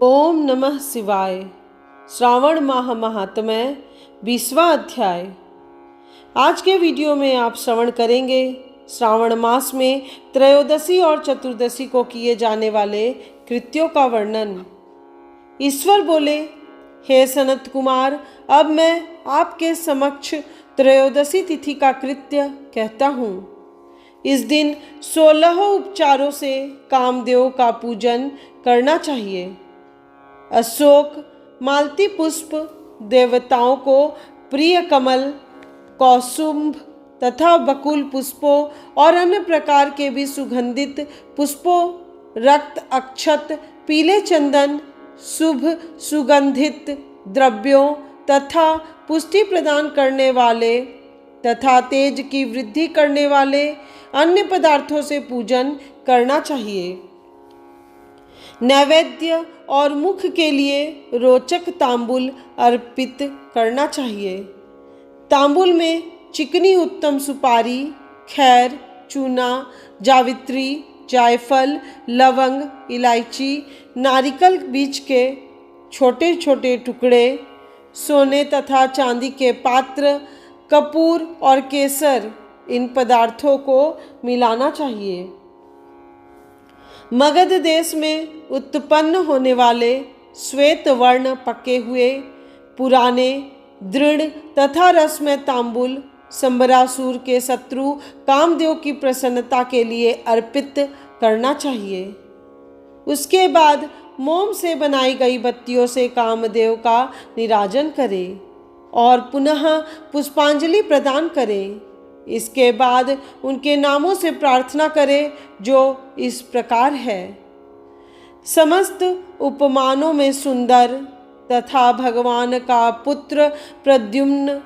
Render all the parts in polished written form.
ओम नमः शिवाय। श्रावण माह महात्म्य 20वां अध्याय। आज के वीडियो में आप श्रवण करेंगे श्रावण मास में त्रयोदशी और चतुर्दशी को किए जाने वाले कृत्यों का वर्णन। ईश्वर बोले, हे सनत कुमार, अब मैं आपके समक्ष त्रयोदशी तिथि का कृत्य कहता हूँ। इस दिन 16 उपचारों से कामदेव का पूजन करना चाहिए। अशोक, मालती पुष्प, देवताओं को प्रिय कमल, कौसुंभ तथा बकुल पुष्पों और अन्य प्रकार के भी सुगंधित पुष्पों, रक्त अक्षत, पीले चंदन, शुभ सुगंधित द्रव्यों तथा पुष्टि प्रदान करने वाले तथा तेज की वृद्धि करने वाले अन्य पदार्थों से पूजन करना चाहिए। नैवेद्य और मुख के लिए रोचक तांबुल अर्पित करना चाहिए। तांबुल में चिकनी उत्तम सुपारी, खैर, चूना, जावित्री, जायफल, लवंग, इलायची, नारिकल बीज के छोटे छोटे टुकड़े, सोने तथा चांदी के पात्र, कपूर और केसर, इन पदार्थों को मिलाना चाहिए। मगध देश में उत्पन्न होने वाले श्वेत वर्ण पके हुए पुराने दृढ़ तथा रसमय तांबुल संबरासुर के शत्रु कामदेव की प्रसन्नता के लिए अर्पित करना चाहिए। उसके बाद मोम से बनाई गई बत्तियों से कामदेव का निराजन करें और पुनः पुष्पांजलि प्रदान करें। इसके बाद उनके नामों से प्रार्थना करें, जो इस प्रकार है। समस्त उपमानों में सुंदर तथा भगवान का पुत्र प्रद्युम्न,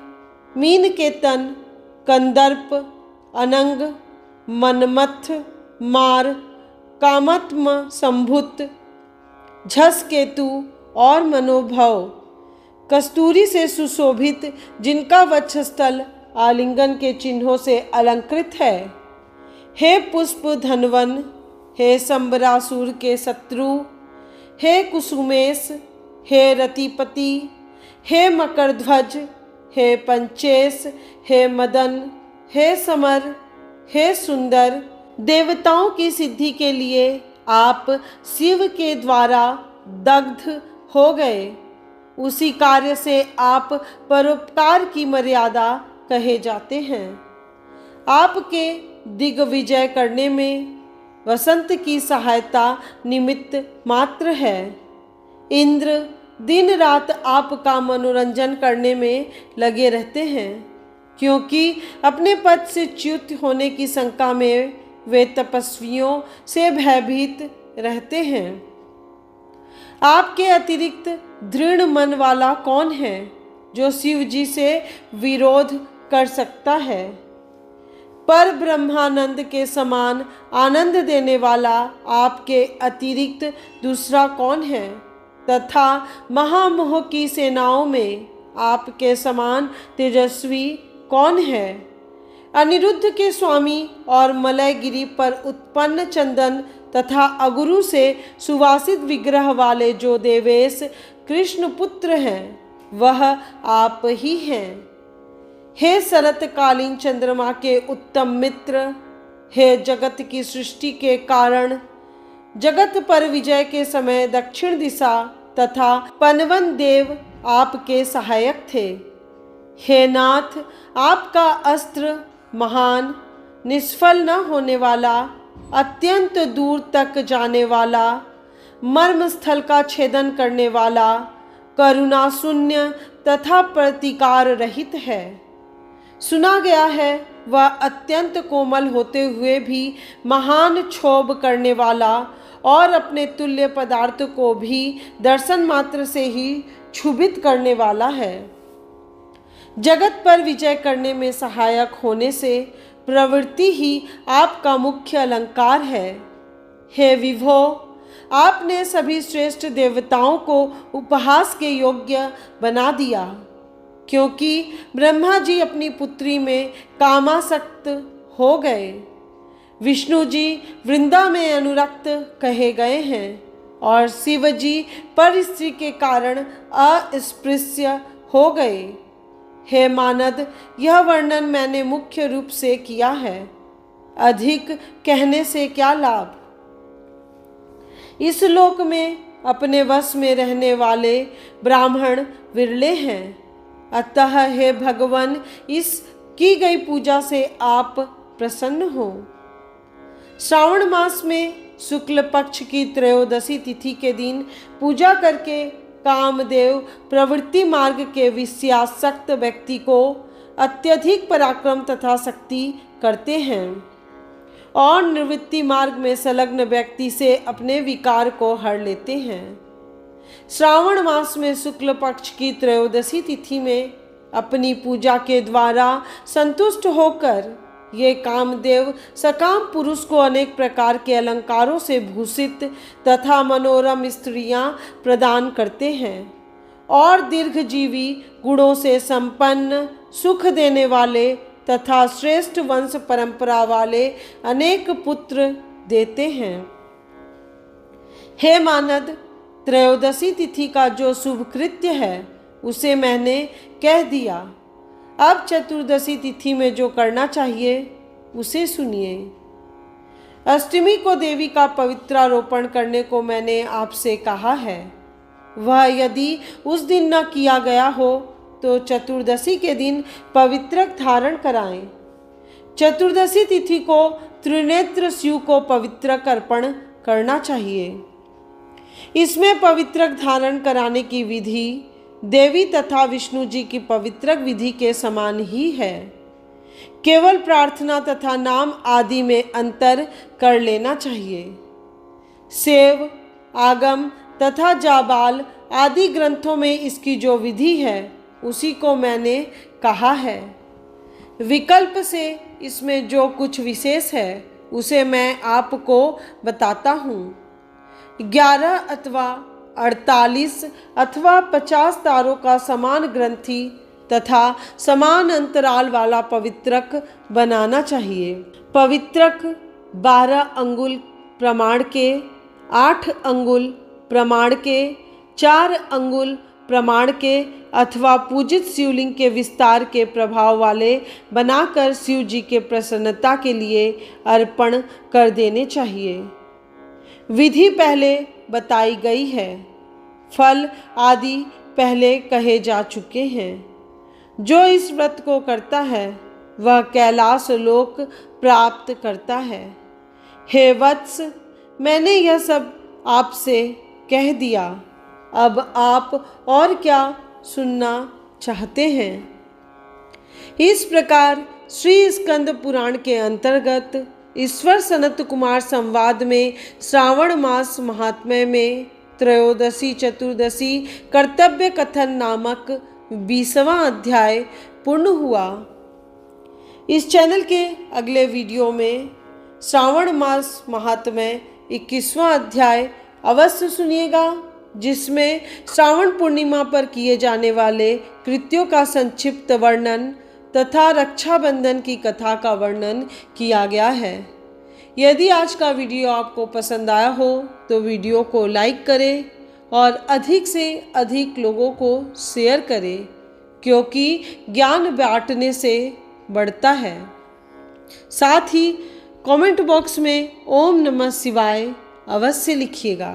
मीनकेतन, कंदर्प, अनंग, मनमथ, मार, कामत्म संभुत, झसकेतु और मनोभव, कस्तूरी से सुशोभित, जिनका वक्षस्थल आलिंगन के चिन्हों से अलंकृत है। हे पुष्प धनवन, हे संबरासुर के शत्रु, हे कुसुमेश, हे रतिपति, हे मकरध्वज, हे पंचेश, हे मदन, हे समर, हे सुंदर, देवताओं की सिद्धि के लिए आप शिव के द्वारा दग्ध हो गए। उसी कार्य से आप परोपकार की मर्यादा कहे जाते हैं। आपके दिग्विजय करने में वसंत की सहायता निमित्त मात्र है। इंद्र दिन रात आपका मनोरंजन करने में लगे रहते हैं, क्योंकि अपने पद से च्युत होने की शंका में वे तपस्वियों से भयभीत रहते हैं। आपके अतिरिक्त दृढ़ मन वाला कौन है जो शिव जी से विरोध कर सकता है? पर ब्रह्मानंद के समान आनंद देने वाला आपके अतिरिक्त दूसरा कौन है? तथा महामोह की सेनाओं में आपके समान तेजस्वी कौन है? अनिरुद्ध के स्वामी और मलयगिरी पर उत्पन्न चंदन तथा अगुरु से सुवासित विग्रह वाले जो देवेश कृष्ण पुत्र हैं, वह आप ही हैं। हे शरतकालीन चंद्रमा के उत्तम मित्र, हे जगत की सृष्टि के कारण, जगत पर विजय के समय दक्षिण दिशा तथा पनवन देव आपके सहायक थे। हे नाथ, आपका अस्त्र महान, निष्फल न होने वाला, अत्यंत दूर तक जाने वाला, मर्म स्थल का छेदन करने वाला, करुणा शून्य तथा प्रतिकार रहित है। सुना गया है वह अत्यंत कोमल होते हुए भी महान क्षोभ करने वाला और अपने तुल्य पदार्थ को भी दर्शन मात्र से ही क्षुभित करने वाला है। जगत पर विजय करने में सहायक होने से प्रवृत्ति ही आपका मुख्य अलंकार है। हे विभो, आपने सभी श्रेष्ठ देवताओं को उपहास के योग्य बना दिया, क्योंकि ब्रह्मा जी अपनी पुत्री में कामासक्त हो गए। विष्णु जी वृंदा में अनुरक्त कहे गए हैं और शिवजी पर स्त्री के कारण अस्पृश्य हो गए। हे मानद, यह वर्णन मैंने मुख्य रूप से किया है, अधिक कहने से क्या लाभ। इस लोक में अपने वश में रहने वाले ब्राह्मण विरले हैं, अतः हे भगवान, इस की गई पूजा से आप प्रसन्न हो। श्रावण मास में शुक्ल पक्ष की त्रयोदशी तिथि के दिन पूजा करके कामदेव प्रवृत्ति मार्ग के विषयासक्त व्यक्ति को अत्यधिक पराक्रम तथा शक्ति करते हैं और निवृत्ति मार्ग में संलग्न व्यक्ति से अपने विकार को हर लेते हैं। श्रावण मास में शुक्ल पक्ष की त्रयोदशी तिथि में अपनी पूजा के द्वारा संतुष्ट होकर ये कामदेव सकाम पुरुष को अनेक प्रकार के अलंकारों से भूषित तथा मनोरम स्त्रियां प्रदान करते हैं और दीर्घजीवी गुणों से संपन्न सुख देने वाले तथा श्रेष्ठ वंश परंपरा वाले अनेक पुत्र देते हैं। हे मानद, त्रयोदशी तिथि का जो शुभ कृत्य है उसे मैंने कह दिया। अब चतुर्दशी तिथि में जो करना चाहिए उसे सुनिए। अष्टमी को देवी का पवित्रारोपण करने को मैंने आपसे कहा है। वह यदि उस दिन न किया गया हो तो चतुर्दशी के दिन पवित्रक धारण कराएं। चतुर्दशी तिथि को त्रिनेत्र शिव को पवित्रक अर्पण करना चाहिए। इसमें पवित्रक धारण कराने की विधि देवी तथा विष्णु जी की पवित्रक विधि के समान ही है। केवल प्रार्थना तथा नाम आदि में अंतर कर लेना चाहिए। सेव, आगम तथा जाबाल आदि ग्रंथों में इसकी जो विधि है उसी को मैंने कहा है। विकल्प से इसमें जो कुछ विशेष है उसे मैं आपको बताता हूँ। 11 अथवा 48 अथवा 50 तारों का समान ग्रंथि तथा समान अंतराल वाला पवित्रक बनाना चाहिए। पवित्रक 12 अंगुल प्रमाण के, 8 अंगुल प्रमाण के, 4 अंगुल प्रमाण के अथवा पूजित शिवलिंग के विस्तार के प्रभाव वाले बनाकर शिव जी के प्रसन्नता के लिए अर्पण कर देने चाहिए। विधि पहले बताई गई है, फल आदि पहले कहे जा चुके हैं। जो इस व्रत को करता है वह कैलाश लोक प्राप्त करता है। हे वत्स, मैंने यह सब आपसे कह दिया, अब आप और क्या सुनना चाहते हैं? इस प्रकार श्री स्कंद पुराण के अंतर्गत ईश्वर सनत कुमार संवाद में श्रावण मास महात्म्य में त्रयोदशी चतुर्दशी कर्तव्य कथन नामक 20वां अध्याय पूर्ण हुआ। इस चैनल के अगले वीडियो में श्रावण मास महात्म्य 21वां अध्याय अवश्य सुनिएगा, जिसमें श्रावण पूर्णिमा पर किए जाने वाले कृत्यों का संक्षिप्त वर्णन तथा रक्षाबंधन की कथा का वर्णन किया गया है। यदि आज का वीडियो आपको पसंद आया हो तो वीडियो को लाइक करें और अधिक से अधिक लोगों को शेयर करें, क्योंकि ज्ञान बांटने से बढ़ता है। साथ ही कमेंट बॉक्स में ओम नमः शिवाय अवश्य लिखिएगा।